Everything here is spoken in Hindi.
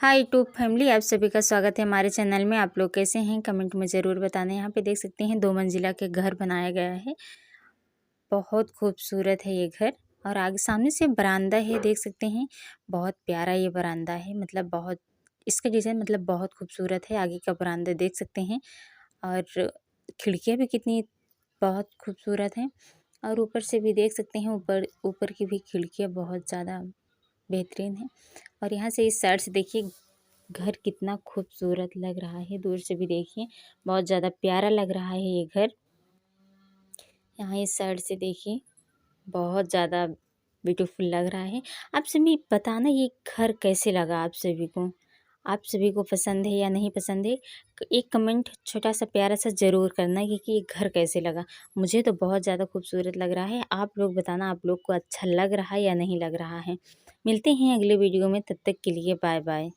हाय यूट्यूब फैमिली, आप सभी का स्वागत है हमारे चैनल में। आप लोग कैसे हैं कमेंट में ज़रूर बताना। यहाँ पे देख सकते हैं 2 मंजिला के घर बनाया गया है। बहुत खूबसूरत है ये घर। और आगे सामने से बरामदा है, देख सकते हैं। बहुत प्यारा ये बरामदा है, मतलब बहुत इसका डिज़ाइन मतलब बहुत खूबसूरत है। आगे का बरामदा देख सकते हैं और खिड़कियाँ भी कितनी बहुत खूबसूरत हैं। और ऊपर से भी देख सकते हैं, ऊपर ऊपर की भी खिड़कियाँ बहुत ज़्यादा बेहतरीन है। और यहाँ से इस साइड से देखिए घर कितना खूबसूरत लग रहा है। दूर से भी देखिए बहुत ज़्यादा प्यारा लग रहा है ये घर। यहाँ इस साइड से देखिए बहुत ज़्यादा ब्यूटीफुल लग रहा है। आप सभी बताना ये घर कैसे लगा आप सभी को। आप सभी को पसंद है या नहीं पसंद है, एक कमेंट छोटा सा प्यारा सा ज़रूर करना कि ये घर कैसे लगा। मुझे तो बहुत ज़्यादा खूबसूरत लग रहा है। आप लोग बताना आप लोग को अच्छा लग रहा है या नहीं लग रहा है। मिलते हैं अगले वीडियो में, तब तक के लिए बाय बाय।